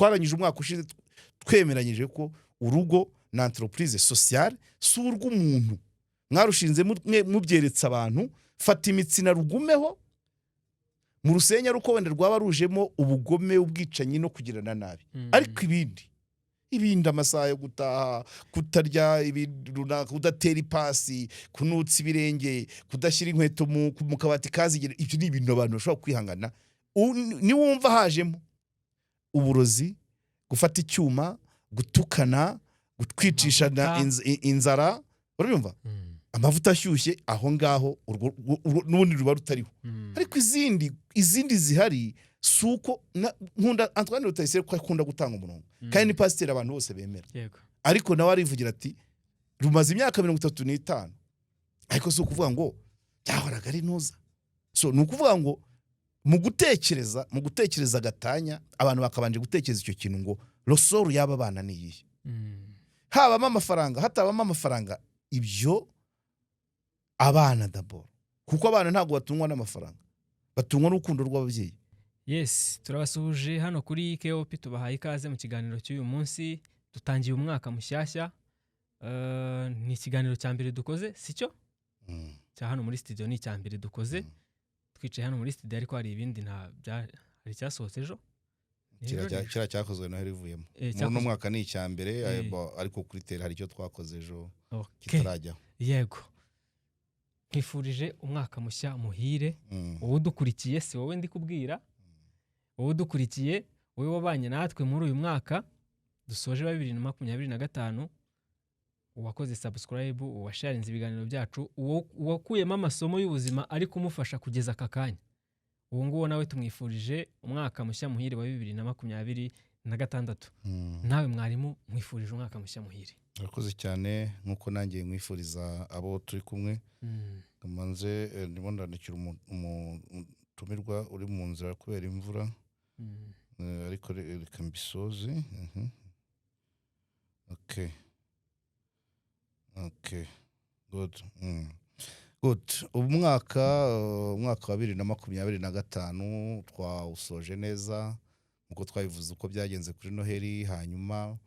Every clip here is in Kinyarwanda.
twaranyije umwaka ushize twemeranyije ko urugo na entreprise sociale surwa umuntu mwarushinze mubyeretse abantu fata imitsina rugumeho mu rusenya ruko wenda rwaba rujemo ubugome ubwicanyi no kugirana nabi ariko ibindi amasaha yo gutaha kutarya ibintu kudatera ipasi kunutsa ibirenge kudashyira inkweto mu kabati kazigera ibyo ni ibintu abantu bashobora kwihangana ni wumva hajemo uburozi gufata icyuma gutukana gutwicisha inzara urumva amavuta ashyushye aho ngaho n'ubundi ruba rutariho ariko izindi zihari suko nkunda Antoine Rutayisire ko akunda gutanga umurongo kandi ni pasiteri abantu bose bemera ariko nawe arivugira ati rumaze imyaka 35 ariko so kuvuga ngo byahoraga ari ntuza so nukuvuga ngo mu gutekereza gatanya abantu bakabanje gutekereza icyo kintu ngo rosoro yaba bana niyihe habamo amafaranga hatabamo amafaranga ibyo abana d'abord kuko abana ntago batungwa n'amafaranga batungwa n'urukundo rw'ababyeyi. Yes, turabasuhuje hano kuri KOP tubahaye ikaze mu kiganiro cy'uyu munsi dutangiye umwaka mushyashya. Ni ikiganiro cya mbere dukoze sicyo cya hano muri studio ni cya mbere dukoze twicaye hano muri studio ariko hari ibindi hari cyasohotse ejo kira cyakozwe no herivuyemo mu mwaka ni icya mbere ariko kuri tele hari cyo twakoze ejo kitarajya. Yego, nkifurije umwaka mushya muhire wowe dukurikiye si wowe ndi kubwira wowe dukurikiye wowe wabanye natwe muri uyu mwaka dusoje 2025 uwakoze subscribe uwasharinze ibiganiro byacu uwakuyemo amasomo y'ubuzima ari kumufasha kugeza aka kanya uwo nguwo nawe tumwifurije umwaka mushya muhire wa 2026. Nawe mwarimu mwifurije umwaka mushya muhire. Urakoze cyane nkuko nangiye mwifuriza abo turi kumwe kamanze ndimo ndandikira umutumirwa uri mu nzira kubera imvura ariko reka mbisoze. Okay good umwaka wa 2025 twawusoje neza nkuko twabivuze uko byagenze kuri Noheli hanyuma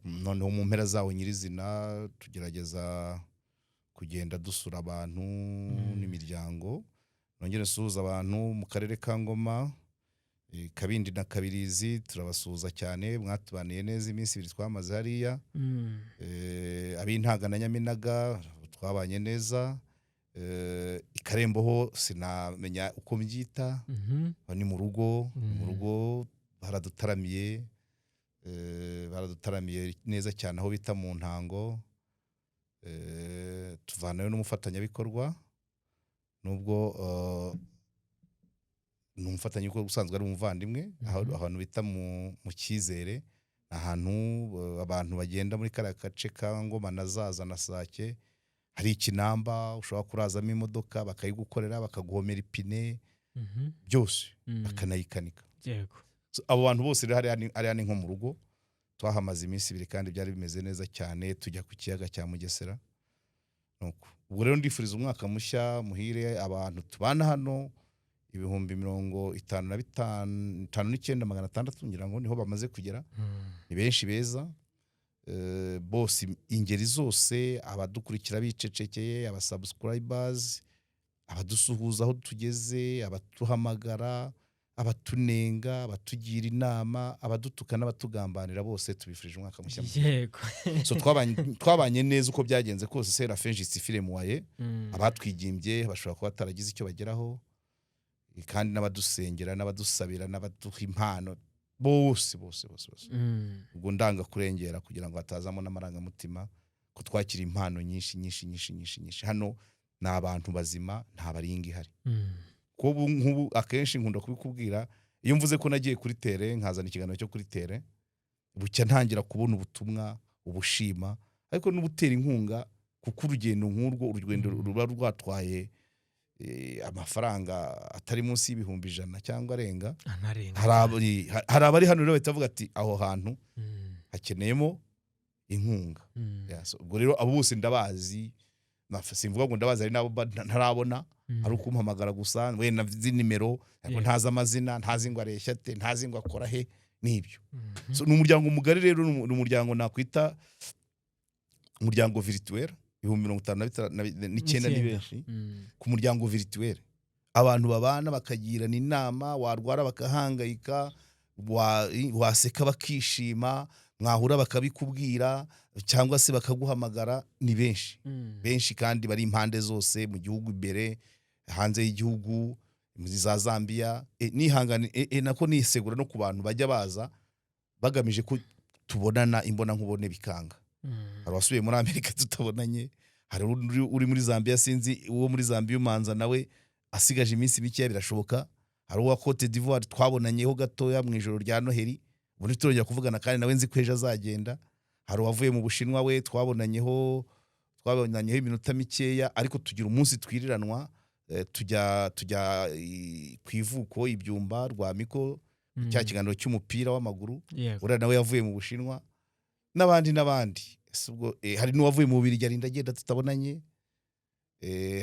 noneho mu mpera zawo nyirizina tugerageza kugenda dusura abantu n'imiryango nongere suhuza abantu mu karere ka Ngoma Kabindi na Kabirizi turabasuhuza cyane mwatubaniye neza iminsi 2 twamaze hariya ab'Intaga na Nyaminaga twabanye neza Ikarembo ho sinamenya uko mbyita ni mu rugo baradutaramiye neza cyane aho bita mu Ntango tuvanayo n'umufatanyabikorwa nubwo n'umufatanye ko gusanzwe ari umuvandimwe ahantu bita mu Cyizere ahantu abantu bagenda muri karakace ka Ngoma na Zaza na Sake hari ikinamba ushobora kurazamo imodoka bakayigukorera bakaguhomera ipine byose bakanayikanika. Yego, abo bantu bose ari nko mu rugo twahamaze iminsi 2 kandi byari bimeze neza cyane tujya ku kiyaga cya Mugesera. Nuko ubwo rero ndifuriza umwaka mushya muhire abantu tubana hano 55,900 ngira ngo niho bamaze kugera ni benshi beza bose ingeri zose abadukurikira bicecekeye abasubscribers abadusuhuza aho tugeze abatuhamagara abatunenga abatugira inama abadutuka n'abatugambanira bose tubifurije umwaka mushya. Yego so twabanye neza uko byagenze kose sera fenjisi firemuwaye abatwigimbye bashobora kuba bataragize icyo bageraho kandi n'abadusengera n'abadusabira n'abaduha impano bose ubwo ndanga kurengera kugira ngo hatazamo n'amarangamutima ko twakira impano nyinshi hano n'abantu bazima nta baringa ihari ko nk'ubu akenshi nkunda kubikubwira iyo mvuze ko nagiye kuri tere nkazana ikiganiro cyo kuri tere bucya ntangira kubona ubutumwa ubushima ariko n'ubutera inkunga kuko urugendo nk'urwo urugendo ruba rwatwaye amafaranga atari munsi y'ibihumbi 100 cyangwa arenga hari abari hano rero batavuga ati aho hantu hakeneyemo inkunga. Ubwo rero abo bose ndabazi simvuga ngo ndabazi ari nabo ntarabona ari ukumpamagara gusa we na nimero ntazi amazina ntazi ngo areshya te ntazi ngo akora he n'ibyo. So, ni umuryango mugari rero, ni umuryango nakwita umuryango virtuel. 59 ni benshi ku muryango virtuel, abantu babana bakagirana inama, warwara bakahangayika, waseka bakishima, mwahura bakabikubwira cyangwa se bakaguhamagara. Ni benshi benshi kandi bari impande zose, mu gihugu imbere, hanze y'igihugu, muri za Zambia. Nihangane nako nisegura no ku bantu bajya baza bagamije ko tubonana imbona nkubone bikanga. Hari wasubiye muri Amerika tutabonanye, hari uri muri Zambia, sinzi uwo muri Zambia umanza nawe asigaje iminsi mike birashoboka. Hari uwa Cote d'Ivoire twabonanyeho gatoya mu ijoro rya Noheli, ubundi turongera kuvugana kandi nawe nzi ko ejo azagenda. Hari uwavuye mu Bushinwa we twabonanyeho iminota mikeya, ariko tugira umunsi twiriranwa, tujya ku ivuko ibyumba rwa Miko, cya kiganiro cy'umupira w'amaguru. Uriya nawe yavuye mu Bushinwa, n'abandi hari n'uwavuye mu Bubiligi arinda agenda tutabonanye.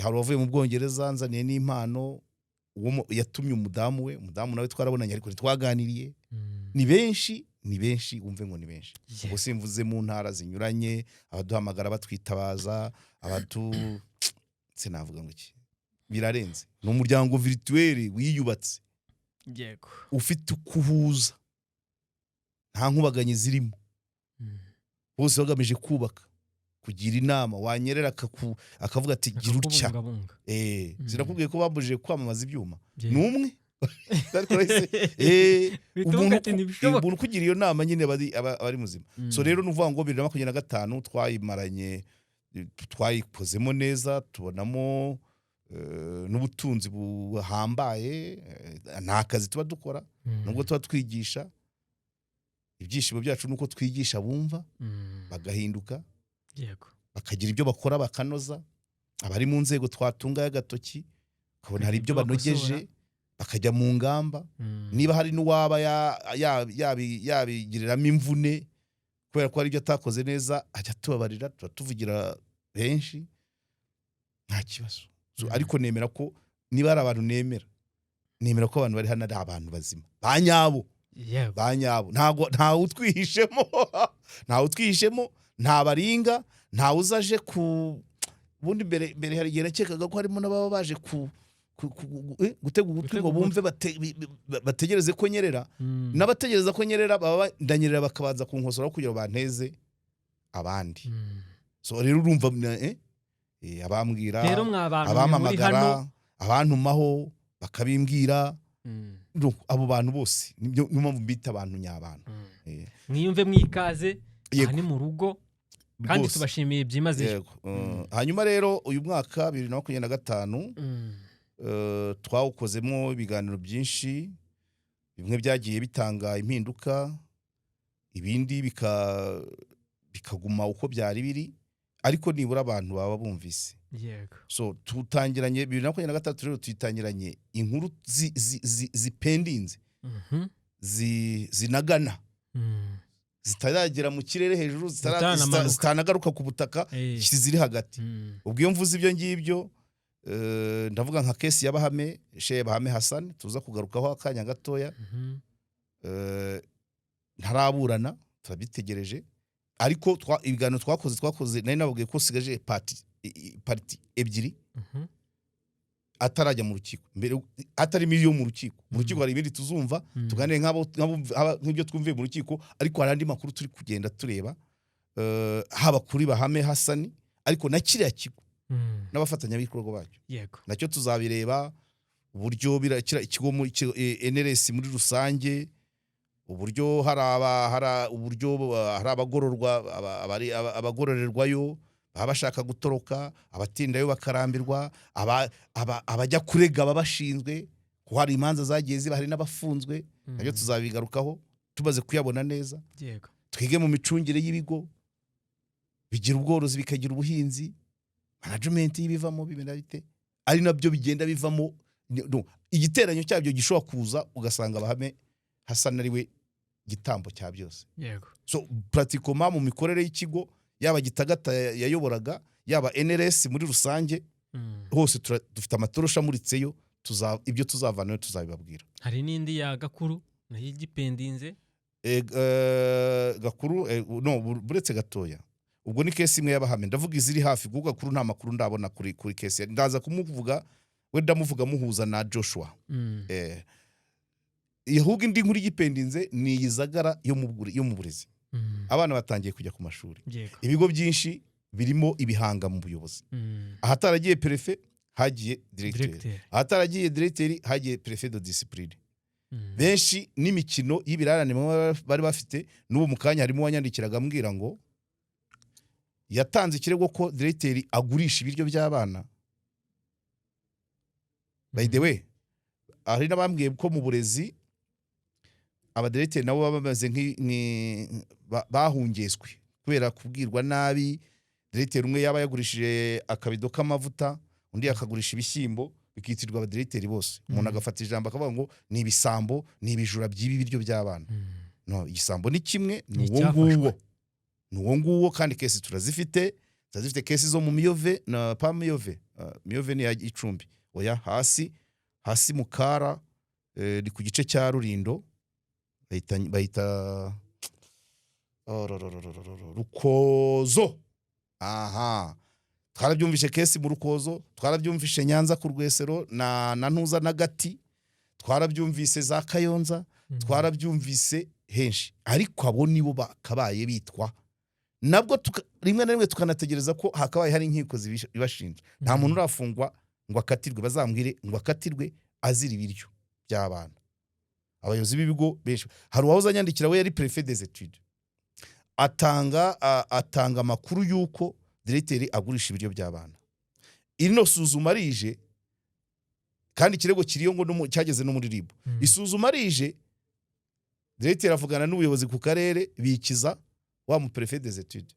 Hari uwavuye mu Bwongereza nzaniye n'impano, uwo yatumye umudamu nawe twarabonanye ariko ntitwaganiriye. Ni benshi wumve ngo ni benshi. Ubwo simvuze mu ntara zinyuranye, abaduhamagara batwitabaza, sinavuga ngo iki, birarenze. Ni umuryango virtuel wiyubatse, ufite ukuhuza, nta nkubaganye zirimo, bose bagamije kubaka, kugira inama. Wanyerera akavuga ati gira utya. Zirakubwiye ko bambujije kwamamaza ibyuma, ni umwe umuntu kugira iyo nama nyine bari muzima. So rero nuvuga ngo 2025 twayimaranye, twayikozemo neza, tubonamo n'ubutunzi buhambaye. Nta kazi tuba dukora, nubwo tuba twigisha. Ibyishimo byacu nuko twigisha bumva bagahinduka, bakagira ibyo bakora bakanoza. Abari mu nzego twatunga y'agatoki, ukabona hari ibyo banogeje, bakajya mu ngamba. Niba hari n'uwaba yabigiriramo imvune kubera ko hari ibyo atakoze neza, ajya tubabarira, tuvugira benshi, nta kibazo. Ariko nemera ko niba hari abantu nemera ko abantu bari hano ari abantu bazima banyabo. Ntawe utwihishemo, nta baringa, ntawe uzaje ku bundi. Mbere hari igihe nakekaga ko harimo n'ababa baje gutega ugutwi ngo bumve bategereze ko nyerera. N'abategereza ko nyerera baba ndanyerera bakabanza kunkosora kugira banteze abandi. So rero urumva abambwira, abamamagara, abantumaho bakabimbwira, abo bantu bose niyo mpamvu mbita abantu nyabantu. Mwiyumve mwikaze, aha ni mu rugo kandi tubashimiye byimazeyo. Hanyuma rero uyu mwaka 2025 twawukozemo ibiganiro byinshi, bimwe byagiye bitanga impinduka, ibindi bikaguma uko byari biri, ariko nibura abantu baba bumvise. So tutangiranye 2023 rero tuyitangiranye inkuru zipendinze, zinagana, zitaragera mu kirere hejuru, zitanagaruka ku butaka, ziri hagati. Ubwo iyo mvuze ibyo ngibyo, ndavuga nka kesi ya Bahame, Sheikh Bahame Hassan, tuza kugarukaho akanya gatoya. Ntaraburana, turabitegereje, ariko ibiganiro twakoze nari nababwiye ko sigaje parti ebyiri atarajya mu rukiko, mbere atari miliyo mu rukiko. Mu rukiko hari ibindi tuzumva tuganire nk'ibyo twumviye mu rukiko, ariko hari andi makuru turi kugenda tureba, haba kuri Bahame Hassan, ariko na kiriya kigo n'abafatanyabikorwa bacyo nacyo tuzabireba. Uburyo birakira ikigo mu NRS muri rusange, uburyo hari abagororwa, abagororerwayo baba bashaka gutoroka, abatindayo bakarambirwa, abajya kurega babashinzwe, ko hari imanza zagiye ziba, hari n'abafunzwe. Nabyo tuzabigarukaho tumaze kuyabona neza. Twige mu micungire y'ibigo bigira ubworozi, bikagira ubuhinzi, management y'ibivamo bimena bite, ari nabyo bigenda bivamo. Igiteranyo cyabyo gishobora kuza ugasanga Bahame Hassan ari we gitambo cya byose. So pratiquement mu mikorere y'ikigo, yaba Gitagata yayoboraga, yaba NRS muri rusange, hose dufite amatorosha amuritseyo. Ibyo tuzavanayo tuzabibabwira. Hari n'indi ya Gakuru nayo igipendinze, Gakuru no buretse gatoya ubwo ni kesi imwe y'abahame ndavuga iziri hafi kuko Gakuru nta makuru ndabona kuri kesi ndaza kumuvuga we ndamuvuga muhuza na Joshua ihuga indi nkuru y'ipendinze ni izagara yo mu burezi abana batangiye kujya ku mashuri ibigo byinshi birimo ibihanga mu buyobozi ahataragiye prefe hagiye directeur ahataragiye directeur hagiye prefet de discipline benshi n'imikino y'ibirarane bari bafite n'ubu mukanya harimo wanyandikiraga ambwira ngo yatanze ikirego ko directeur agurisha ibiryo by'abana by the way ari nabambwiye ko mu burezi abadirecteur nabo baba bamaze bahungeswe kubera kubwirwa nabi. Directeur umwe yaba yagurishije akabido k'amavuta undi akagurisha ibishyimbo bikitirwa abadirecteur bose umuntu agafata ijambo akavuga ngo ni ibisambo ni ibijura by'ibi biryo by'abana. No, igisambo ni kimwe ni uwo nguwo kandi kesi turazifite kesi zo mu Miyove na pa Miyove Miyove ni ya Icumbi oya hasi Mukara ni ku gice cya Rurindo bayita Rukozo. Aha twarabyumvishe kesi mu Rukozo, twarabyumvishe Nyanza ku Rwesero na Ntuza na Gati, twarabyumvise za Kayonza, twarabyumvise henshi, ariko abo nibo bakabaye bitwa nabwo rimwe na rimwe tukanategereza ko hakabaye hari inkiko zibashinja. Nta muntu urafungwa ngo akatirwe, bazambwire ngo akatirwe azira ibiryo by'abana. Abayobozi b'ibigo benshi hari uwahoze anyandikira we yari préfet des études atanga amakuru yuko directeur agurisha ibiryo by'abana. Ino suzuma rije kandi kirego kiriyo ngo cyageze no muri RIB. Isuzuma rije directeur avugana n'ubuyobozi ku karere bikiza wa mu préfet des études.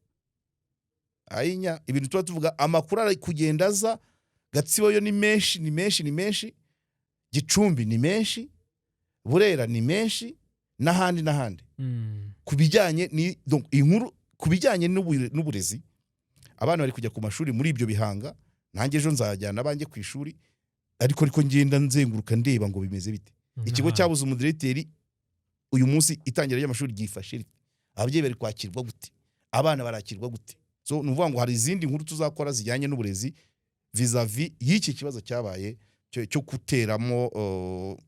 Ayinya ibintu tuba tuvuga amakuru ari kugenda aza, Gatsibo yo ni menshi, Gicumbi ni menshi, Burera ni menshi, n'ahandi kubijyanye ni donc inkuru kubijyanye n'uburezi. Abana bari kujya ku mashuri muri ibyo bihanga, nanjye ejo nzajyana abanjye ku ishuri, ariko ngenda nzenguruka ndeba ngo bimeze bite. Ikigo cyabuze umudirecteur uyu munsi itangira y'amashuri gifashe, ababyeyi bari kwakirwa gute, abana barakirwa gute. So nuvuga ngo hari izindi nkuru tuzakora zijyanye n'uburezi vis-à-vis y'iki kibazo cyabaye cyo kuteramo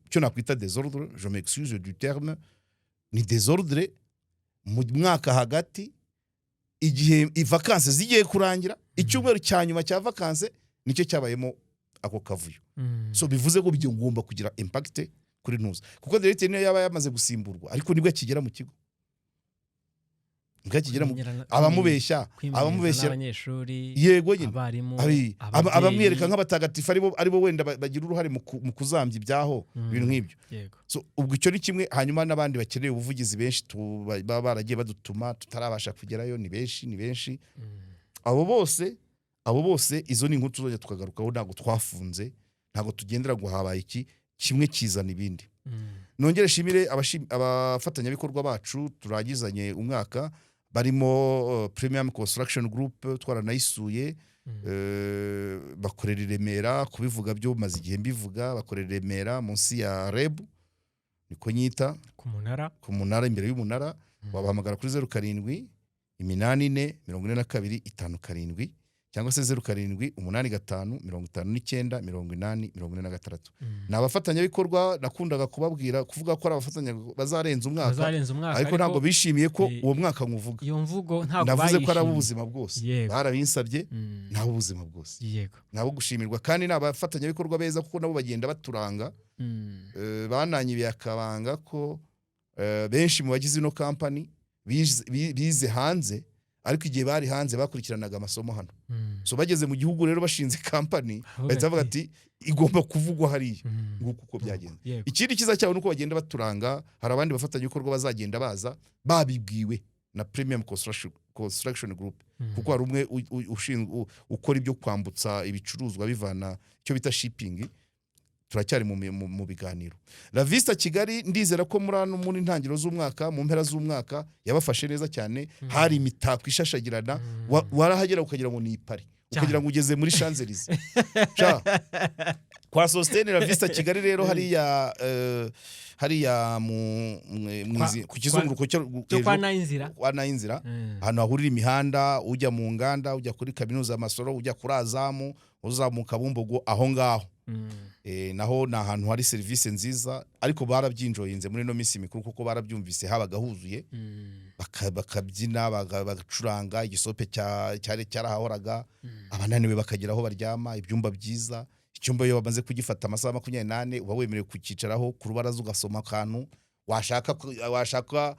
cyo nakwita désordre. Je m'excuse du terme, ni désordre mu mwaka hagati, igihe vacances zigiye kurangira, icyumweru cyanyuma cya vacances nicyo cyabayemo ako kavuyo. So bivuze ko ngomba kugira impact kuri Ntuza, kuko directeur niyo yaba yamaze gusimburwa, ariko nibwo akigera mu kigo, abamubeshya abanyeshuri, yego nyine abarimu, abamwereka nk'abatagatifu aribo wenda bagira uruhare mu kuzambya ibyaho ibintu nk'ibyo. So ubwo icyo ni kimwe. Hanyuma n'abandi bakeneye ubuvugizi benshi baba baragiye badutuma tutarabasha kugerayo, ni benshi. Abo bose izo ni inkuru tuzajya tukagarukaho. Ntabwo twafunze, ntabwo tugendera ngo habaye iki kimwe kizana ibindi. Nongere shimire abafatanyabikorwa bacu turagizanye umwaka, barimo Premium Construction Group twaranayisuye, bakorera i Remera, kubivuga byo maze igihe mbivuga, bakorera i Remera munsi ya REB niko nyita ku munara, imbere y'umunara. Wabahamagara kuri 0784425257 cyangwa se 0785559086. Nabafatanyabikorwa nakundaga kuvuga ko ari abafatanya bazarenza umwaka, ariko ntabwo bishimiye ko uwo mwaka nkuvuga. Iyo mvugo ntabwo navuze ko ari ubuzima bwose, barabinsabye nabo ubuzima bwose, nabo gushimirwa. Kandi nabafatanyabikorwa beza kuko nabo bagenda baturanga. Bananyibiye akabanga ko benshi mu bagize ino company bize hanze, ariko igihe bari hanze bakurikiranaga amasomo hano. So bageze mu gihugu rero bashinze company, bahita bavuga ati igomba kuvugwa hariya nguko uko byagenze. Ikindi kiza cyawe nuko bagenda baturanga. Hari abandi bafatanyukorwa bazagenda baza babibwiwe na Premium Construction Group, kuko hari umwe ushinzwe ukora ibyo kwambutsa ibicuruzwa bivana cyo bita shipping. Turacyari mu biganiro. La Vista Kigali ndizera ko muri ntangiro z'umwaka, mu mpera z'umwaka yabafashe neza cyane. Hari imitako ishashagirana, warahagera ukagira ngo ni Paris, ukagira ngo ugeze muri Champs-Élysées. kwa Sostene la Vista Kigali rero hariya ku kizunguruko cyo kwa Nayinzira ahantu hahurira imihanda ujya mu nganda ujya kuri kaminuza y'Amasoro ujya kuri Azamu uzamuka Bumbogo aho ngaho naho ni ahantu hari serivisi nziza ariko barabyinjoyinze muri no minsi mikuru kuko barabyumvise habaga huzuye bakabyina bagacuranga igisope cyarahahoraga abananiwe bakagira aho baryama ibyumba byiza icyumba iyo bamaze kugifata amasaha 28 uba wemerewe kukicaraho ku rubaraza ugasoma akantu washaka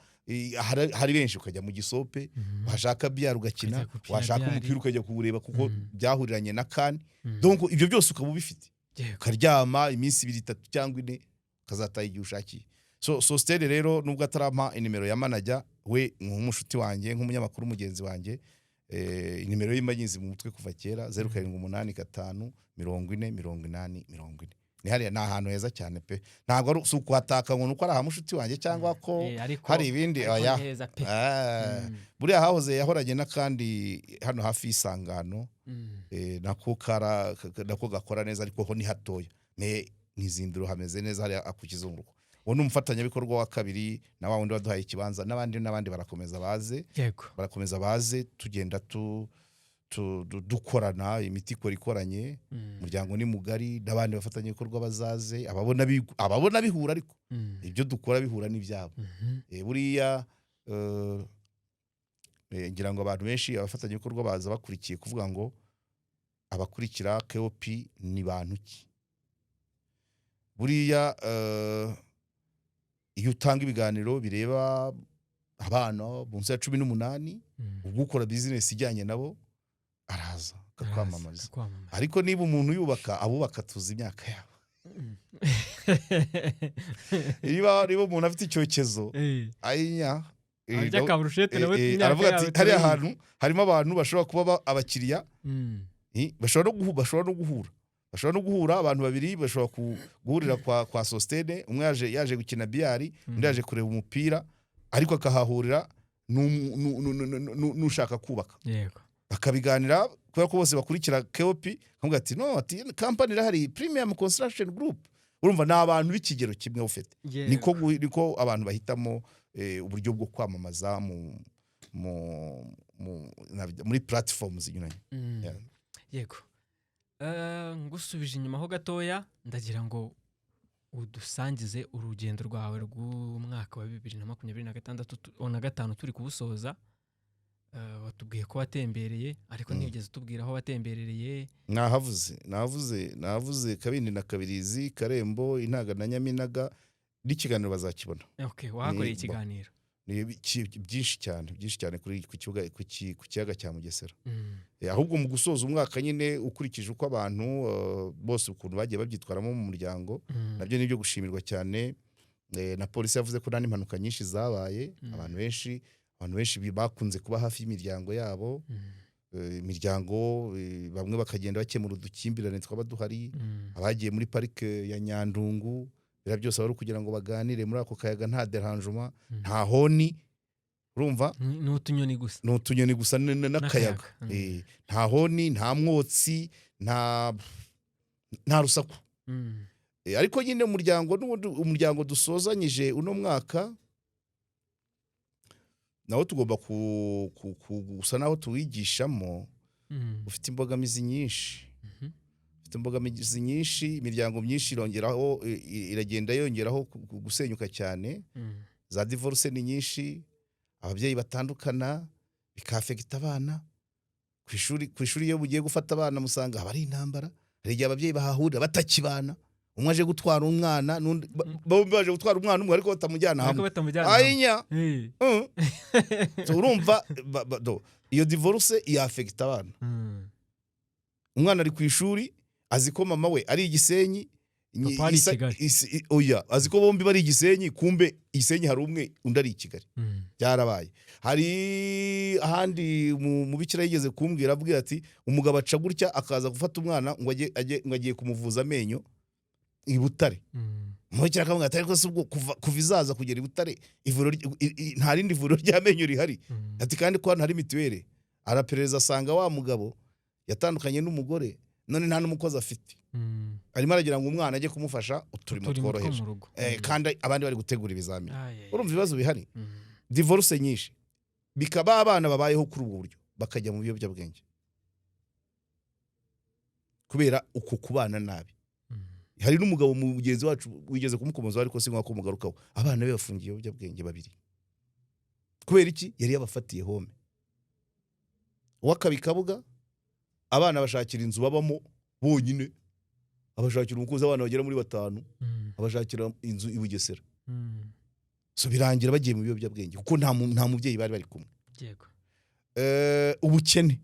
hari benshi ukajya mu gisope washaka biya ugakina washaka umupira ukajya kuwureba kuko byahuriranye na kan donc ibyo byose ukaba ubifite ukaryama iminsi 2-3 cyangwa 4 ukazataha igihe ushakiye Sostene rero nubwo atarampa inimero ya manager we nk'umushuti wanjye nk'umunyamakuru mugenzi wanjye inimero y'imanyinzi mu mutwe kuva kera 0785 40 ni hariya ni ahantu heza cyane pe ntabwo ari ukuhataka ngo nuko ari ahamushuti wanjye cyangwa ko hari ibindi buriya hahoze yahoranye n'akandi hano hafi y'isangano nako gakora neza ariko ho ni hatoya n'izindiro hameze neza hariya akukizunguruko uwo ni umufatanyabikorwa wa kabiri na wa wundi waduhaye ikibanza n'abandi barakomeza baze tugenda dukorana imiti ikoranye umuryango ni mugari n'abandi bafatanyabikorwa bazaze ababona bihura ariko ibyo dukora bihura n'ibyabo buriya ngira ngo abantu benshi abafatanyabikorwa baza bakurikiye kuvuga ngo abakurikira KOP ni bantu ki buriya iyo utanga ibiganiro bireba abana munsi ya 18 ubwo ukora business ijyanye nabo araza akakwamamariza ariko niba umuntu yubaka abubaka tuzi imyaka yabo niba umuntu afite icyokezo ayinya aravuga ati hari ahantu harimo abantu bashobora kuba abakiriya bashobora no guhura abantu babiri bashobora guhurira kwa Sostene umwe yaje gukina biyari undi yaje kureba umupira ariko akahahurira nushaka kubaka bakabiganira kubera ko bose bakurikira KOP nkavuga ati no ati company irahari Premium Construction Group urumva ni abantu b'ikigero kimwe ufite niko abantu bahitamo uburyo bwo kwamamaza muri platforms zinyuranye yego ngusubije inyuma ho gatoya ndagira ngo udusangize urugendo rwawe rw'umwaka wa 2026 turi kubusoza watubwiye ko watembereye ariko ntigeze tubwira aho watemberereye navuze Kabindi na Kabirizi Karembo Intaga na Nyaminaga n'ikiganiro bazakibona wahakoreye ikiganiro byinshi cyane kuri ku kiyaga cya Mugesera ahubwo mu gusoza umwaka nyine ukurikije uko abantu bose ukuntu bagiye babyitwaramo mu muryango nabyo nibyo gushimirwa cyane na polisi yavuze ko nta impanuka nyinshi zabaye abantu benshi bakunze kuba hafi y'imiryango yabo imiryango bamwe bakagenda bakemura udukimbirane twaba duhari abagiye muri parike ya Nyandungu bira byose bari kugira ngo baganire muri ako kayaga nta derangement nta honi urumva n'utunyoni gusa n'akayaga nta honi nta mwotsi nta rusaku ariko nyine umuryango dusozanyije uno mwaka naho tugomba gusa naho tuwigishamo ufite imbogamizi nyinshi imiryango myinshi iragenda yongeraho gusenyuka cyane za divorce ni nyinshi ababyeyi batandukana bikafekita abana ku ishuri iyo bugiye gufata abana musanga abari intambara hari igihe ababyeyi bahahurira batakibana umwe aje gutwara umwana bombi baje gutwara umwana umwe ariko batamujyana hamwe ayinya urumva iyo divorce yafekita abana umwana ari ku ishuri azi ko mama we ari Igisenyi azi ko bombi bari Igisenyi kumbe Igisenyi hari umwe undi ari Kigali byarabaye hari ahandi mu bikira yigeze kumbwira avuga ati umugabo aca gutya akaza gufata umwana ngo agiye kumuvuza amenyo i Butare Muhekera kavuga ati ariko subwo kuva izaza kugera i Butare nta rindi vuriro ry'amenyo rihari ati kandi ko hari mituwele arapereza asanga wa mugabo yatandukanye n'umugore none nta n'umukozi afite, arimo aragira ngo umwana ajye kumufasha uturimo tworoheje, kandi abandi bari gutegura ibizamini. Urumva ibibazo bihari, divorce nyinshi, bikaba abana babayeho kuri ubwo buryo bakajya mu biyobyabwenge kubera uko kubana nabi. Hari n'umugabo mugenzi wacu wigeze kumukomoza ariko si nk'ako mugarukaho, abana be bafungiye ibiyobyabwenge babiri. Kubera iki? Yari yabafatiye home. Wakabikabuga abana bashakira inzu babamo bonyine, abashakira umukozi, abana bagera muri 5, abashakira inzu i Bugesera. So birangira bagiye mu biyobyabwenge kuko nta mubyeyi bari bari kumwe. Yego. Ubukene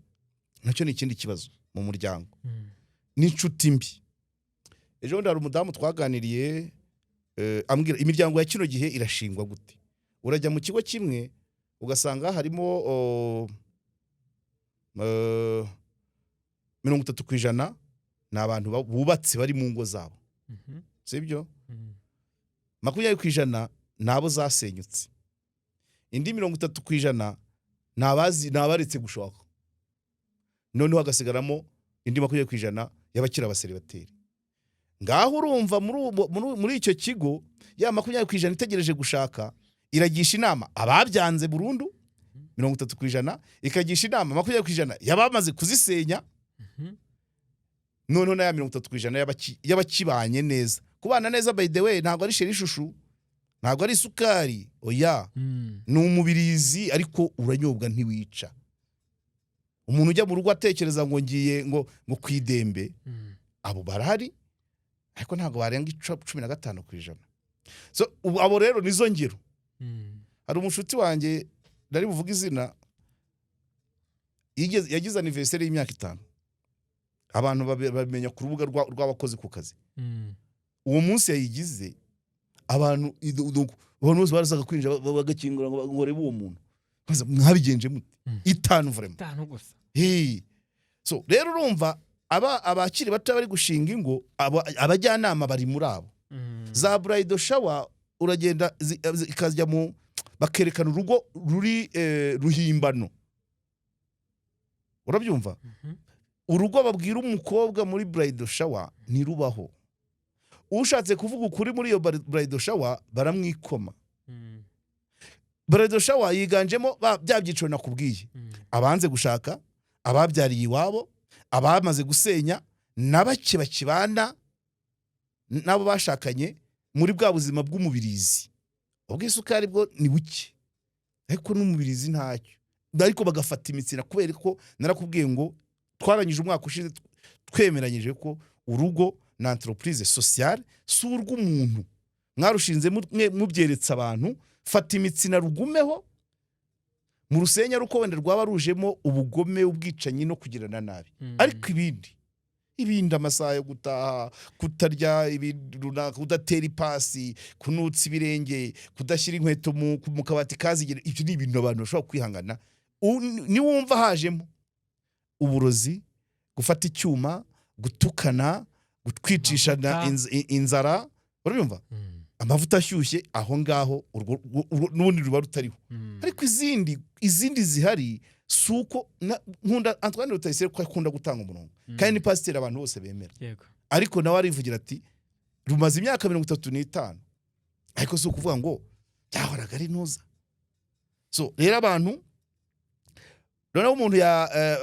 nacyo ni ikindi kibazo mu muryango. N'inshuti mbi. Ejo ndari umudamu twaganiriye, ambwira imiryango ya kino gihe irashingwa gute. Urajya mu kigo kimwe ugasanga harimo 30% ni abantu bubatse bari mu ngo zabo, sibyo? 20% nabo zasenyutse, indi 30% nabaretse gushaka, noneho hagasigaramo indi 20% y'abakira abaseribateri. Ngaho urumva muri icyo kigo ya 20% itegereje gushaka iragisha inama ababyanze burundu, 30% ikagisha inama 20% yabamaze kuzisenya, noneho na ya 30% y'abakibanye neza. Kubana neza by the way ntabwo ari sheri ishushu, ntabwo ari isukari, oya, ni umubirizi ariko uranyobwa ntiwica. Umuntu ujya mu rugo atekereza ngo ngiye ngo kwidembe, abo barahari ariko ntabwo barenga 15%. So abo rero nizo ngiro. Hari umushuti wanjye ndari buvuga izina, yagize anniversaire y'imyaka 5, abantu babimenya ku rubuga rw'abakozi ku kazi. Uwo munsi yayigize, abantu bose barazaga kwinjira bagakingura ngo barebe uwo muntu. Mwabigenje mute? 5 vraiment. 5 gusa. So rero urumva abakiri bato bari gushinga ingo, abajyanama bari muri abo. Za bridal shower uragenda ikajya mu bakerekana urugo ruri ruhimbano. Urabyumva? Urugo babwira umukobwa muri bridal shower ntirubaho. Ushatse kuvuga ukuri muri iyo bridal shower baramwikoma. Bridal shower yiganjemo bya byiciro nakubwiye. Abanze gushaka, ababyariye iwabo, abamaze gusenya, nabake bakibana nabo bashakanye muri bwa buzima bw'umubirizi. Ubwisukari bwo ni buke, ariko n'umubirizi ntacyo. Ariko bagafata imitsina kubera ko narakubwiye ngo twaranyije umwaka ushize twemeranyije ko urugo na entreprise sociale surwa umuntu. Mwarushinze mubyeretsa abantu, fata imitsina rugumeho mu rusenya ruko wenda rwaba rujemo ubugome, ubwicanyi no kugirana nabi. Ariko ibindi amasaha yo gutaha, kutarya ibintu runaka, kudatera ipasi, kunutsa ibirenge, kudashyira inkweto mu kabati kazigira, ibyo ni ibintu abantu bashobora kwihangana. Ni wumva hajemo uburozi, gufata icyuma, gutukana, gutwicisha inzara, urumva? Amavuta ashyushye aho ngaho n'ubundi ruba rutariho. Ariko izindi zihari suko nkunda Antoine Rutayisire ko akunda gutanga umurongo, kandi ni pasiteri abantu bose bemera. Ariko nawe arivugira ati rumaze imyaka 35, ariko si ukuvuga ngo yahoraga ari ntuza. So rero abantu noneho umuntu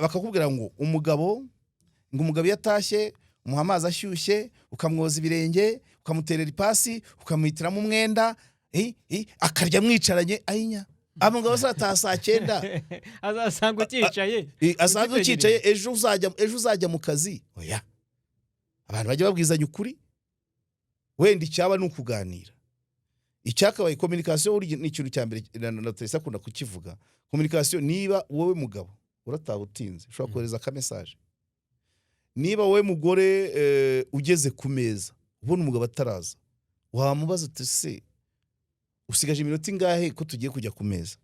bakakubwira ngo umugabo yatashye umuha amazi ashyushye, ukamwoza ibirenge, ukamuterera ipasi, ukamuhitiramo umwenda, akarya mwicaranye, ayinya abagabo saa 9 azasanga ukicaye, asanga ukicaye, ejo uzajya mu kazi. Oya, abantu bajya babwizanya ukuri, wenda icyaba ni ukuganira. Icyakabaye communication ni ikintu cya mbere natese akunda kukivuga. Communication, niba wowe mugabo uratabutinze ushobora kohereza ka message. Niba wowe mugore ugeze ku meza ubona umugabo ataraza, wamubaza uti se usigaje iminota ingahe ko tugiye kujya ku meza?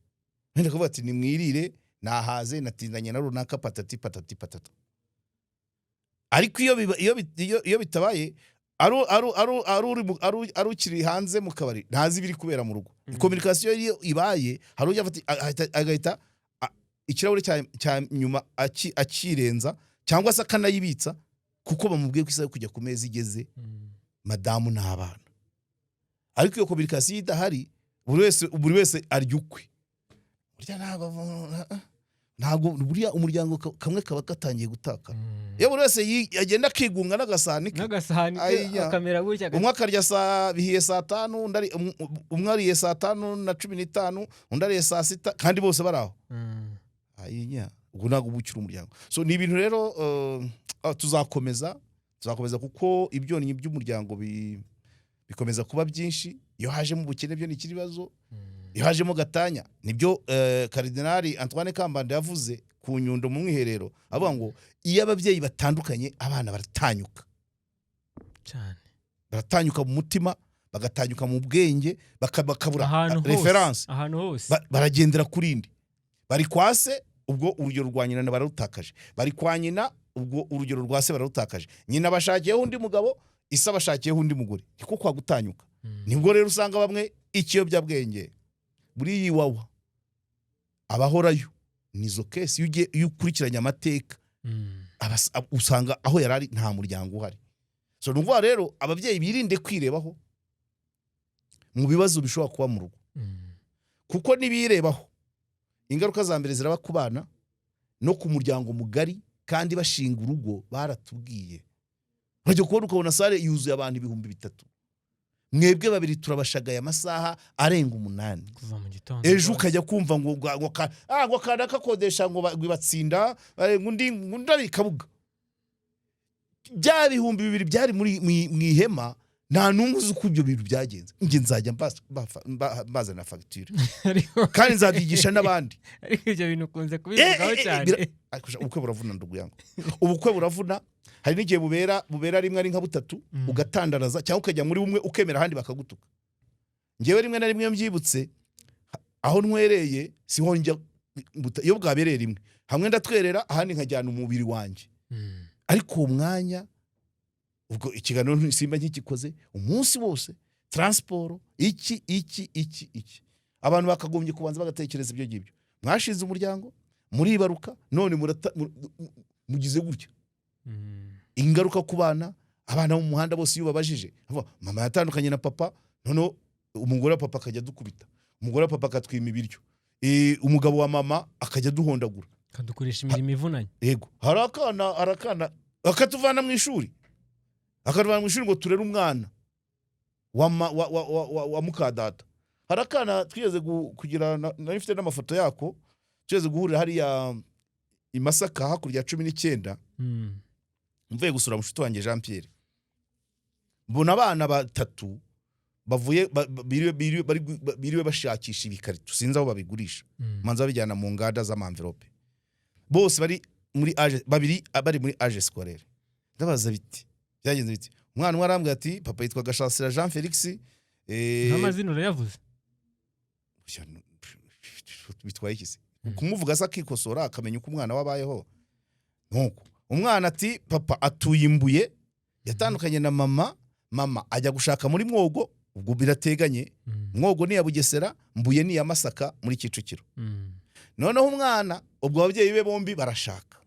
Nenda kuvuga ati nimwirire, nahaze, natindanye na runaka, patati. Ariko iyo bitabaye arukiri hanze mu kabari, ntazi biri kubera mu rugo. Communication iyo ibaye, hari ujya agahita ikirahure cya nyuma akirenza, cyangwa se akanayibitsa kuko bamubwiye ko isaha yo kujya ku meza igeze madamu n'abana. Ariko iyo communication idahari buri wese arya ukwe. Burya ntabwo buriya umuryango kamwe kaba gatangiye gutaka. Iyo buri wese agenda akigunga n'agasahani akamera gutya, umwe akarya bihiye saa 5, umwe ariye saa 5:15, undi ariye saa 6, kandi bose baraho. Ubwo ntabwo bukira umuryango. So ni ibintu rero tuzakomeza kuko ibyonnyi by'umuryango bikomeza kuba byinshi. Iyo hajemo ubukene byo ni ikibazo, iyo hajemo gatanya. Nibyo Karidinali Antoine Kambanda yavuze ku Nyundo mu mwiherero, avuga ngo iyo ababyeyi batandukanye abana baratanyuka cyane, baratanyuka mu mutima, bagatanyuka mu bwenge, bakabura reference ahantu hose, baragendera kuri indi. Bari kwase ubwo urugero rwa nyina bararutakaje, bari kwa nyina ubwo urugero rwa se bararutakaje, nyina bashakiyeho undi mugabo, isa bashakiyeho undi mugore. Niko kwa gutanyuka. Nibwo rero usanga bamwe ikiyobyabwenge buri yiwawa abahorayo. Nizo case iyo ukurikiranye amateka usanga aho yarari nta muryango uhari. So numva rero ababyeyi birinde kwirebaho mu bibazo bishobora kuba mu rugo, kuko nibirebaho ingaruka za mbere ziraba ku bana no ku muryango mugari. Kandi bashinga urugo baratubwiye, urajya kubona ukabona sare yuzuye abantu 3,000. Mwebwe babiri turabashagaye amasaha arenga 8 kuva mu gitondo. Ejo ukajya kumva ngo kana kakodesha ngo batsinda ngundi bikabuga. Bya 2,000 byari muri mwihema, nta numwe uzi uko ibyo bintu byagenze. Nge nzajya mbazana facture kandi nzabyigisha n'abandi. Ariko ibyo bintu ukunze kubivugaho cyane. Ubukwe buravuna ndugu yangu, ubukwe buravuna. Hari n'igihe bubera rimwe ari nka 3 ugatandaraza, cyangwa ukajya muri bumwe ukemera ahandi bakagutuka. Ngewe rimwe na rimwe mbyibutse aho ntwereye siho njya, iyo bwabereye rimwe hamwe ndatwerera ahandi nkajyana umubiri wanjye. Ariko uwo mwanya ubwo ikiganiro simba nk'ikikoze umunsi wose, transport iki abantu bakagombye kubanza bagatekereza ibyo ngibyo. Mwashize umuryango, muribaruka, none mugize gutya. Ingaruka ku bana, abana mu muhanda bose iyo babajije, mama yatandukanye na papa, none umugore wa papa akajya dukubita, umugore wa papa akatwima ibiryo, umugabo wa mama akajya duhondagura, kadukoresha imirimo ivunanye. Yego, harakana akatuvana mu ishuri, ngo turere umwana wa mukadata. Harakana twigeze kugira, narifite n'amafoto yako, twigeze guhurira hariya i Masaka hakurya 19. Mvuye gusura mushuti wanjye Jean Pierre, mbona abana 3 bavuye biriwe bashakisha ibikarito, sinzi aho babigurisha, manza babijyana mu ngada z'amamvelope. Bose bari muri age, babiri bari muri age scolaire. Ndabaza biti byagenze biti. Umwana umwe arambwira ati papa yitwa Gashasira Jean Felix, n'amazina urayavuze bitwaye iki? Kumuvuga asa kikosora akamenya uko umwana wabayeho. Nuko umwana ati papa atuye Imbuye, yatandukanye na mama ajya gushaka muri Mwogo, ubwo birateganye. Mwogo ni ya Bugesera, Mbuye ni ya Masaka muri Kicukiro. Noneho umwana ubwo ababyeyi be bombi barashaka.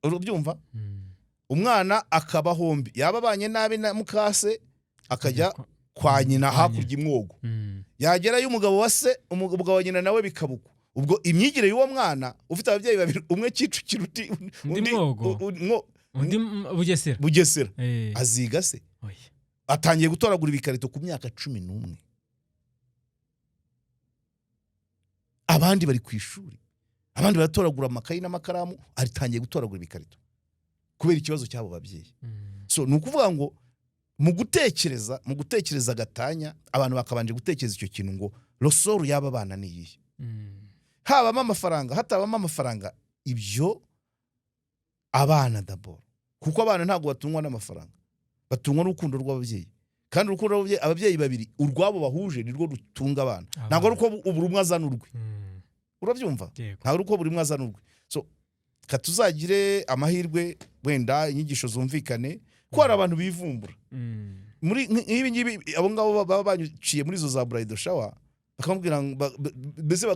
Urubyumva? Umwana akaba hombi, yababanye nabi na mukase, akajya kwa nyina hakurya Mwogo. Yagera y'umugabo wa se, umugabo wa nyina nawe bikabuko. Ubwo imyigire y'uwo mwana ufite ababyeyi babiri, umwe Kicukiro undi Mwogo, undi Bugesera, aziga se. Atangiye gutoragura ibikarito ku myaka 11. Abandi bari ku ishuri, abandi baratoragura amakayi n'amakaramu, aritangiye gutoragura ibikarito kubera ikibazo cyabo babyeyi. So nukuvuga ngo mu gutekereza gatanya, abantu bakabanje gutekereza icyo kintu ngo rosoro yaba bana niyihe. Habamo amafaranga, hatabamo amafaranga, ibyo abana d'abord, kuko abana ntago batungwa n'amafaranga, batungwa n'urukundo rw'ababyeyi. Kandi urukundo rw'ababyeyi, ababyeyi babiri urwabo bahuje nirwo rutunga abana. Ntago ari uko buri umwe azana urwe. Urabyumva? Ntago ari uko buri umwe azana urwe. So katuzagire amahirwe, wenda inyigisho zumvikane, ko hari abantu bivumbura. Muri ibi ngibi abo ngabo baba banyuciye muri zo za bridal shower, bakamubwira mbese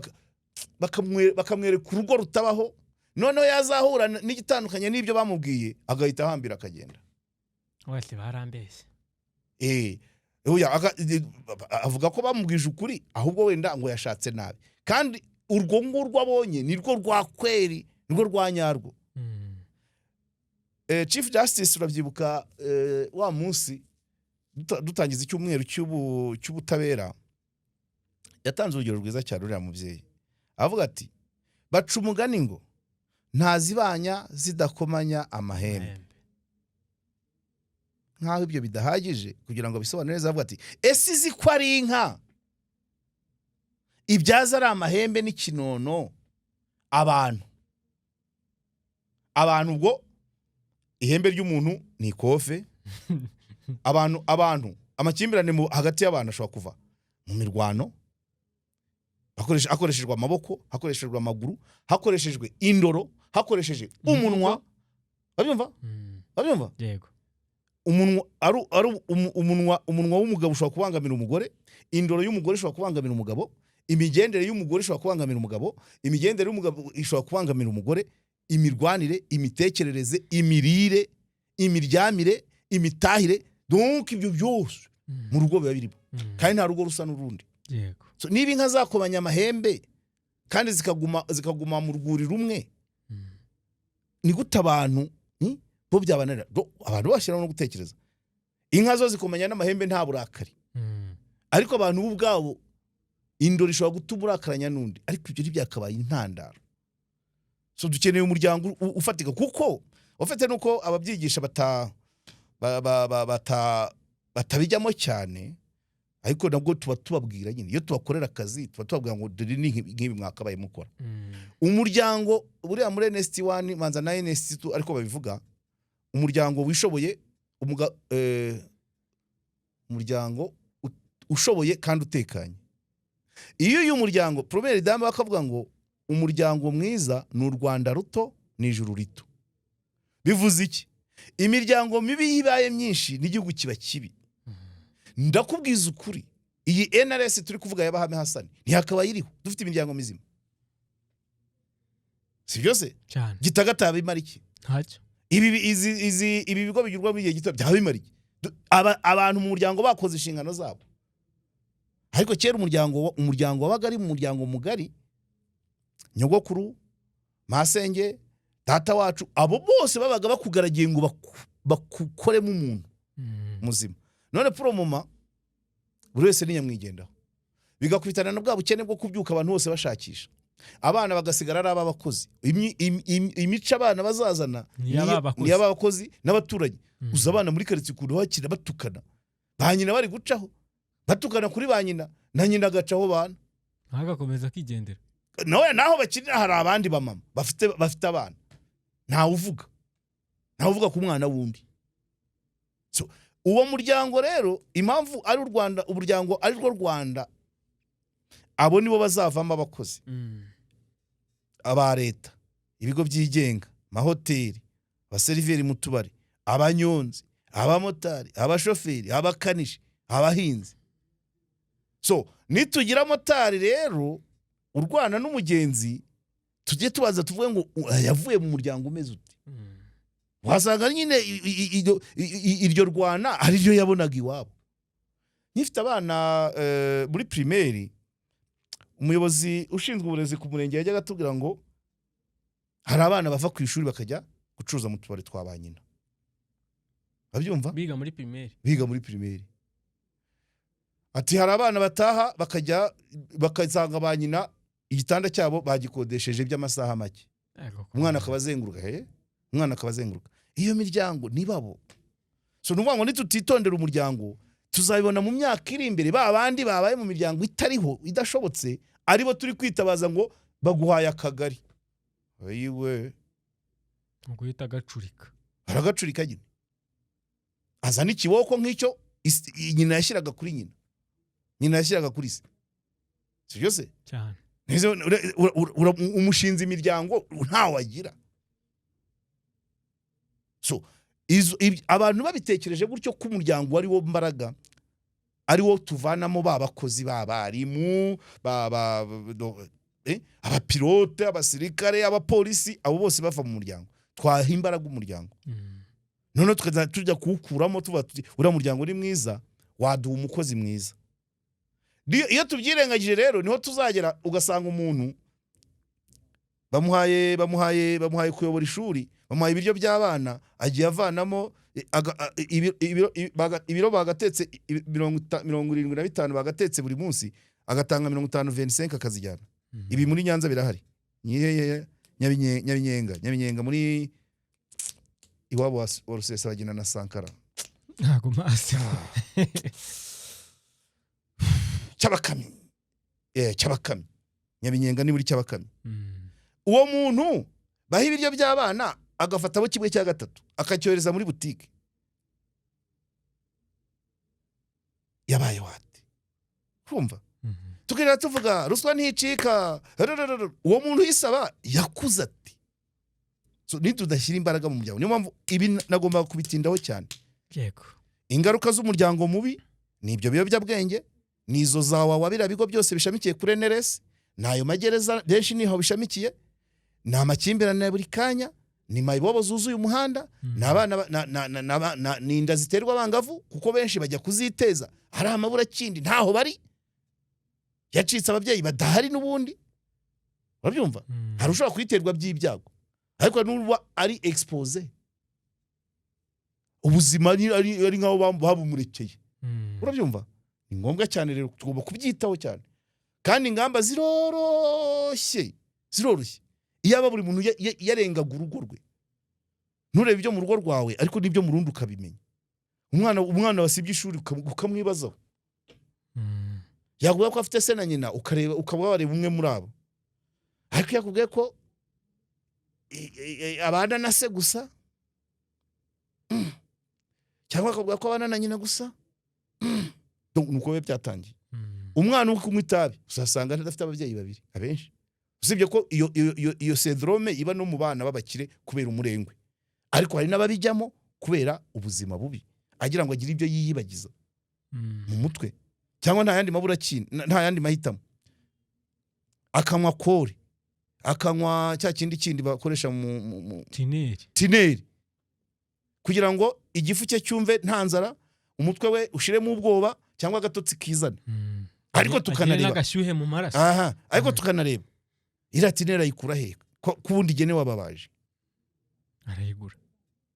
bakamwereka urugo rutabaho, noneho yazahura n'igitandukanye n'ibyo bamubwiye agahita ahambira akagenda. wese barambeshye. Avuga ko bamubwije ukuri ahubwo wenda ngo yashatse nabi, kandi urwo ngurwo abonye nirwo rwa kweri, nirwo rwa nyarwo. Chief Justice urabyibuka wa munsi dutangiza icyumweru cy'ubutabera, yatanze urugero rwiza cyane uriya mubyeyi avuga ati baca umugani ngo ntazibanya zidakomanya amahembe. Nkaho ibyo bidahagije kugira ngo bisobanure neza, avuga ati ese izi ko ari inka ibyaza ari amahembe n'ikinono abantu ubwo ihembe ry'umuntu ni ikofe. abantu amakimbirane hagati y'abantu ashobora kuva mu mirwano, hakoreshejwe amaboko, hakoreshejwe amaguru, hakoreshejwe indoro, hakoresheje umunwa. Babyumva? Yego. Umunwa w'umugabo ushobora kubangamira umugore, indoro y'umugore ishobora kubangamira umugabo, imigendere y'umugore ishobora kubangamira umugabo, imigendere y'umugabo ishobora kubangamira umugore, imirwanire, imitekerereze, imirire, imiryamire, imitahire, donc ibyo byose mu rugo biba birimo. Kandi nta rugo rusa n'urundi. Yego. So niba inka zakomanya amahembe kandi zikaguma mu rwuri rumwe, ni gute abantu bo byabananira? Abantu bashyiraho no gutekereza. Inka zo zikomanya n'amahembe nta burakari, ariko abantu ubwabo indoro ishobora gutuma urakaranya n'undi, ariko ibyo ntibyakabaye intandaro. So dukeneye umuryango ufatika, kuko ufite nuko ababyigisha batabijyamo cyane, ariko nabwo tuba tubabwira nyine, iyo tubakorera akazi tuba tubabwira ngo dore ni nk'ibi mwakabaye mukora. Umuryango buriya muri NST1 manza na NST2 ariko babivuga, umuryango wishoboye, umuryango ushoboye kandi utekanye. Iyo uyu muryango Premier Dame bakavuga ngo umuryango mwiza ni u Rwanda ruto ni ijuru rito. Bivuze iki? Imiryango mibi yibaye myinshi n'igihugu kiba kibi. Ndakubwiza ukuri, iyi NRS turi kuvuga y'Abahame Hassan ntihakaba yiriho dufite imiryango mizima. Si byose cyane gitagata bimara iki? Ntacyo. Ibi bigo bigirwa muri gihe gito byabimara iki? Abantu mu muryango bakoze inshingano zabo. Ariko kera umuryango wabaga ari mu muryango mugari, nyogokuru, masenge, data wacu, abo bose babaga bakugaragiye ngo bakukoremo umuntu muzima. None promoma buri wese ni nyamwigendaho, bigakubitana na bwa bukene bwo kubyuka abantu bose bashakisha, abana bagasigara ari abakozi. Imico abana bazazana ni abakozi n'abaturanyi. Uza abana muri karitsiye ukuntu bakina batukana, ba nyina bari gucaho batukana kuri ba nyina, na nyina agacaho bana ntagakomeza kigendera. Naho bakinira hari abandi bamama bafite abana, ntawe uvuga ku mwana wundi. So uwo muryango rero impamvu ari u Rwanda, umuryango ari rwo Rwanda, abo nibo bazavamo abakozi, aba leta, ibigo byigenga, mahoteli, abaseriveri mu tubari, abanyonzi, abamotari, abashoferi, abakanishi, abahinzi. So nitugira motari rero urwana n'umugenzi, tujye tubaza tuvuge ngo yavuye mu muryango umeze ute. Wasanga nyine iryo rwana ari ryo yabonaga iwabo. Nifite abana muri primaire, umuyobozi ushinzwe uburezi ku murenge yajyaga atubwira ngo hari abana bava ku ishuri bakajya gucuruza mu tubari twa ba nyina. Babyumva? Biga muri primaire. Ati hari abana bataha bakasanga ba nyina igitanda cyabo bagikodesheje by'amasaha make. Umwana akabazenguruka. Iyo miryango nibabo. So nuvuga ngo nitutitondera umuryango, tuzabibona mu myaka iri imbere, ba bandi babaye mu miryango itariho idashobotse, aribo turi kwitabaza ngo baguhaye akagari. Ayiwe guhita gacurika. Aragacurika nyine. Azana ikiboko nk'icyo nyina yashyiraga kuri nyina. Nyina yashyiraga kuri se. Si byose? Cyane. Umushinzi imiryango ntawagira. So abantu babitekereje gutyo ko umuryango ari wo mbaraga, ari wo tuvanamo babakozi, babarimu, abapilote, abasirikare, abapolisi, abo bose bava mu muryango. Twaha imbaraga umuryango. None tukaza tujya kuwukuramo tuba uriya muryango ni mwiza, waduha umukozi mwiza. Iyo tubyirengagije rero niho tuzagera ugasanga umuntu bamuhaye kuyobora ishuri, bamuhaye ibiryo by'abana, agiye avanamo ibiro bagatetse 75 bagatetse buri munsi, agatanga 50-25 akazijyana. Ibi muri Nyanza birahari. Nyabinyenga muri iwabo wa Rusesabagina na Sankara. Ntago mazi. Cyabakami. Cyabakami. Nyabinyenga ni muri Cyabakami. Uwo muntu baha ibiryo by'abana agafatamo kimwe cya gatatu akacyohereza muri butike. Yabaye wate. Kumva? Tukira tuvuga ruswa nticika. Uwo muntu yisaba yakuze ati. So nitudashyira imbaraga mu muryango. Niyo mpamvu ibi nagomba kubitindaho cyane. Yego. Ingaruka z'umuryango mubi ni ibyo biyobyabwenge, nizo zawa wabira bigo byose bishamikiye kuri NRS, nayo magereza benshi niho bishamikiye, na amakimbirane buri kanya, ni mayibobo zuzuye umuhanda, n'abana n'inda ziterwa abangavu kuko benshi bajya kuziteza, hari amabura kindi ntaho bari, yacitse ababyeyi badahari n'ubundi. Urabyumva? Hari ushobora kwiterwa by'ibyago, ariko n'uba ari expose, ubuzima ari nkaho babumurekeye. Urabyumva? Ni ngombwa cyane rero tugomba kubyitaho cyane, kandi ingamba ziroroshye. Iyo aba buri muntu yarengaga urugo rwe, nturebe ibyo mu rugo rwawe ariko n'ibyo mu rundi ukabimenya. Umwana wasibye ishuri ukamwibazaho, yaguye ko afite se na nyina, ukareba ukaba wareba umwe muri abo, ariko yakubwiye ko abana na se gusa, cyangwa akabwira ko abana na nyina gusa, nuko biba byatangiye. Umwana uri kunywa itabi usasanga adafite ababyeyi babiri abenshi, usibye ko iyo syndrome iba no mu bana babakire kubera umurengwe, ariko hari n'ababijyamo kubera ubuzima bubi, agira ngo agire ibyo yiyibagiza mu mutwe, cyangwa nta yandi mabura nta yandi mahitamo, akanywa kore, akanywa cya kindi bakoresha mu tineri, kugira ngo igifu cye cyumve nta nzara, umutwe we ushiremo ubwoba cyangwa agatotsi kizana. Ariko tukanareba n'agashyuhe mu maraso. Ariko tukanareba iratinera yikura he kubundi gene wababaje,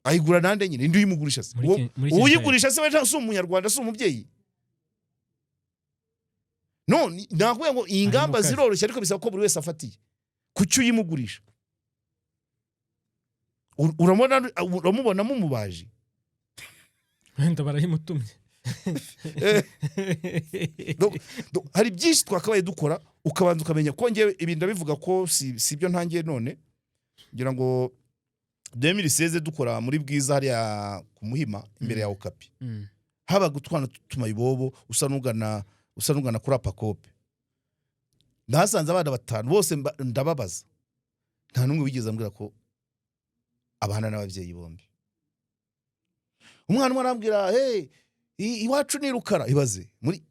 ayigura nande nyine indi uyimugurisha se, uyigurisha se weje si umunyarwanda, si umubyeyi. No, nakubwiye ngo iyi ngamba ziroroshye, ariko bisaba ko buri wese afatiye kucyo uyimugurisha. Uramubona mu mubaji, wenda barayimutumye. Hari byinshi twakabaye dukora, ukabanza ukamenya ko ngewe ibi ndabivuga ko si byo ntangiye none, ngira ngo 2016 dukora muri Bwiza hariya ku Muhima imbere ya Okapi, haba gutwana tumayibobo usanugana kuri Apakope. Nasanze abana batanu bose ndababaza, nta numwe wigeze ambwira ko abana n'ababyeyi bombi. Umwana arambwira iwacu ni Rukara, ibaze muri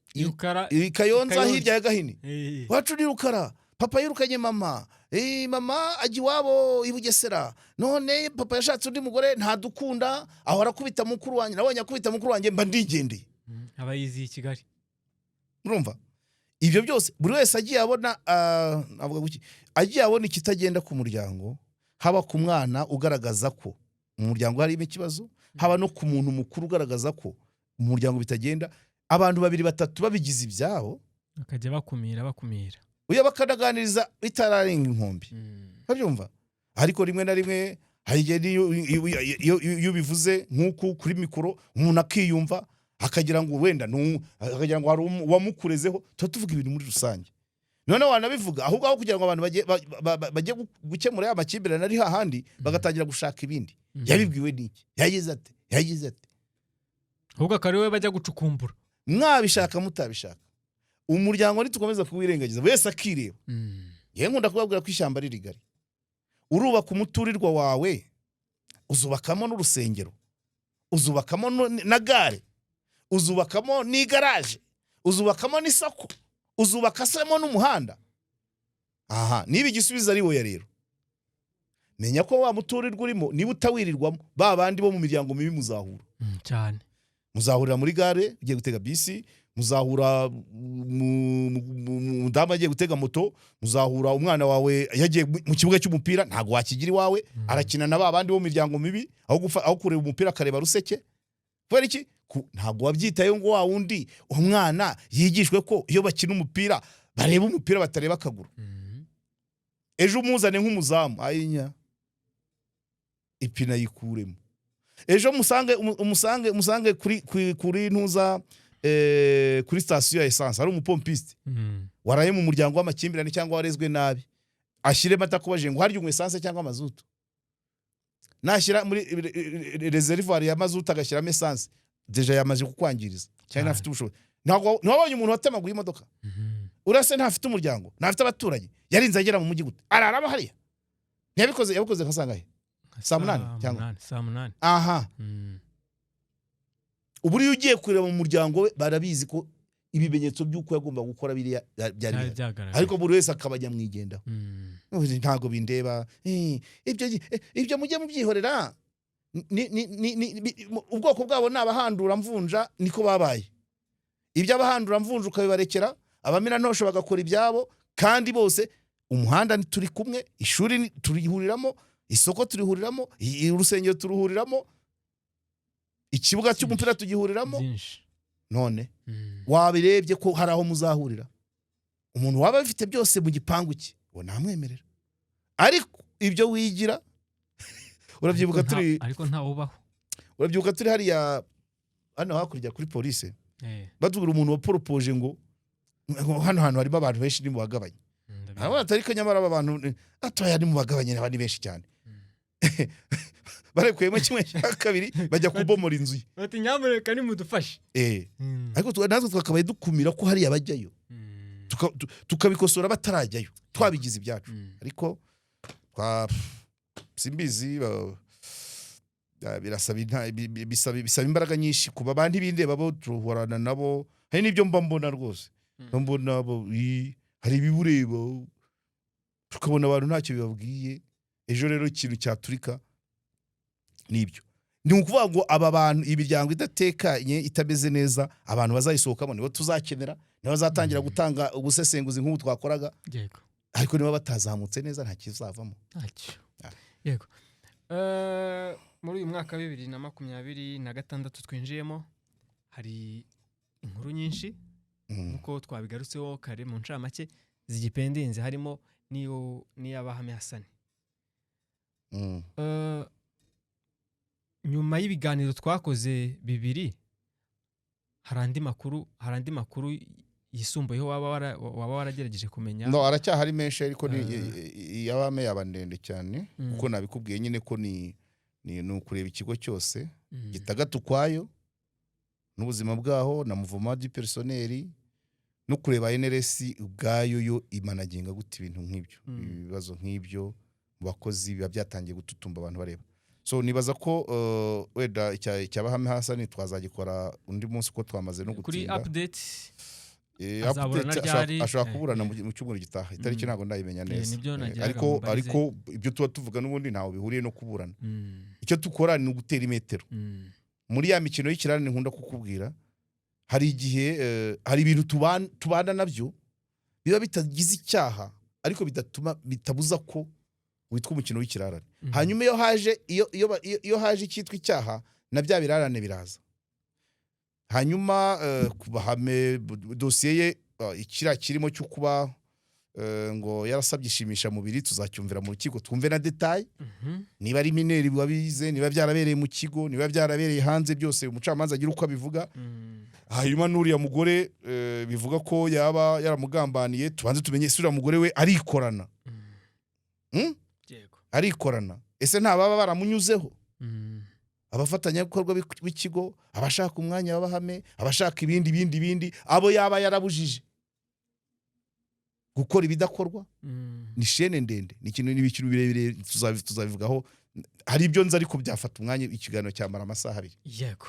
Kayonza hirya ya Gahini, iwacu ni Rukara, papa yirukanye mama, mama ajya iwabo i Bugesera, none papa yashatse undi mugore ntadukunda, aho arakubita mukuru wanjye, nabonye akubita mukuru wanjye mba ndigendeye. Abayizi i Kigali. Urumva? Ibyo byose buri wese agiye abona, avuga guki, agiye abona ikitagenda ku muryango, haba ku mwana ugaragaza ko mu muryango harimo ikibazo, haba no ku muntu mukuru ugaragaza ko mu muryango bitagenda, abantu 2-3 babigize ibyabo, akajya bakumira. Uya bakanaganiriza bitararenga inkombi. Babyumva? Ariko rimwe na rimwe hagiye iyo bivuze nk'uku kuri mikoro, umuntu akiyumva akagira ngo wenda akagira ngo hari wamukurezeho, tuvuga ibintu muri rusange. None wanabivuga ahubwo aho kugira ngo abantu bajye gukemura ya makimbirane ari hahandi, bagatangira gushaka ibindi. Yabibwiwe niki? Yagize ate? Ahubwo akari we bajya gucukumbura. Mwabishaka mutabishaka, umuryango nitukomeza kuwirengagiza wese akireba. Yewe nkunda kubabwira ko ishyamba ari rigari. Urubaka umuturirwa wawe, uzubakamo n'urusengero, uzubakamo na gare, uzubakamo ni garage, uzubakamo n'isoko, uzubakasemo n'umuhanda. aha niba igisubizo ari wowe rero menya ko wa muturirwa urimo niba utawirirwamo ba bandi bo mu miryango mibi muzahura cyane muzahurira muri gare ugiye gutega bisi muzahura mudamu agiye gutega moto muzahura umwana wawe yagiye mu kibuga cy'umupira ntago wakigira iwawe arakina na ba bandi bo mu miryango mibi aho kureba umupira akareba ruseke kubera iki ntago wabyitayeho ngo wa wundi umwana yigishwe ko iyo bakina umupira bareba umupira batareba akaguru ejo umuzane nk'umuzamu ayinya ipina yikuremo ejo umusange kuri ntuza kuri station ya essence ari umupompiste waraye mu muryango w'amakimbirane cyangwa warezwe nabi ashire mata kubaje ngo haryo essence cyangwa amazutu nashyira muri reservoir ya mazutu agashyira essence deja yamaze kukwangiriza cyane afite ubushobozi ntabwo wabonye umuntu watemaguye imodoka urase ntafite umuryango ntafite abaturage yarinze agera mu mujyi gute araraba hariya yabikoze kasangahe saa 8 cyangwa saa 8 aha uburi ugiye kureba mu muryango we barabizi ko ibimenyetso by'uko yagomba gukora biriya byari ariko buri wese akabajya mwigenda ntago bindeba ibyo mujye mubyihorera ubwoko bwabo nabahandura mvunja niko babaye ibyo abahandura mvunja ukabibarekera abamira ntosho bagakora ibyabo kandi bose umuhanda turi kumwe ishuri turihuriramo isoko turihuriramo urusengero turuhuriramo ikibuga cy'umupira tugihuriramo none wabirebye ko hari aho muzahurira umuntu waba bifite byose mu gipangu cye ngo namwemerera ariko ibyo wigira urabyibuka turi ariko nta ubaho urabyibuka turi hariya hano hakurya kuri police batubwira umuntu wa propoje ngo hano hantu harimo abantu benshi ni mu bagabanye abo atari kanyamara abantu atoya ni mu bagabanye n'abandi benshi cyane barekuyemo kimwe cya kabiri bajya kubomora inzu bati nyamuneka nimudufashe ariko natwe twakabaye dukumira ko hari abajyayo tukabikosora batarajyayo twabigize ibyacu ariko simbizi bisaba imbaraga nyinshi kuba abandi bindeba bo turuhorana nabo hari n'ibyo mbona rwose mbona hari ibibureba tukabona abantu ntacyo bibabwiye ejo rero ikintu cyaturika nibyo ni ukuvuga ngo aba bantu imiryango idatekanye itameze neza abantu bazayisohokamo nibo tuzakenera nibo bazatangira gutanga ubusesenguzi nk'ubu twakoraga ariko niba batazamutse neza nta kizavamo yego muri uyu mwaka 2026 twinjiyemo hari inkuru nyinshi nkuko twabigarutseho kare mu ncamake zigipendinze harimo n'iy'Abahame Hassan nyuma y'ibiganiro twakoze bibiri hari andi makuru yisumbuyeho waba waragerageje kumenya no aracyahari menshi ariko y'Abahame yaba ndende cyane kuko nabikubwiye nyine ko ni ukureba ikigo cyose gitagata ukwayo n'ubuzima bwaho na mouvement du personnel no kureba NRS ubwayo yo imanaginga gute ibintu nk'ibyo ibibazo nk'ibyo mu bakozi biba byatangiye gututumba abantu bareba so nibaza ko weda icy'Abahame Hassan twazagikora undi munsi ko twamaze no gutinda kuri update ashobora kuburana mu cyumweru gitaha itariki ntago ndayimenya neza ariko ibyo tuba tuvuga n'ubundi ntaho bihuriye no kuburana icyo tukora ni ugutera imetero muri ya mikino y'ikirarane nkunda kukubwira hari igihe hari ibintu tubana nabyo biba bitagize icyaha ariko bitabuza ko witwa umukino w'ikirarane hanyuma iyo haje icyitwa icyaha na bya birarane biraza hanyuma Bahame dosiye ye ikira kirimo cyo kuba ngo yarasabye ishimisha mubiri tuzacyumvira mu rukiko twumve na detail niba ari mineri wabize niba byarabereye mu kigo niba byarabereye hanze byose umucamanza agira uko abivuga hanyuma n'uriya mugore bivuga ko yaba yaramugambaniye tubanze tumenye isura mugore we arikorana arikorana ese nta baba baramunyuzeho abafatanyabikorwa b'ikigo abashaka umwanya w'Abahame abashaka ibindi abo yaba yarabujije gukora ibidakorwa ni shene ndende ni ibintu birebire tuzabivugaho hari ibyo nzi ariko byafata umwanya ikiganiro cyamara amasaha 2 yego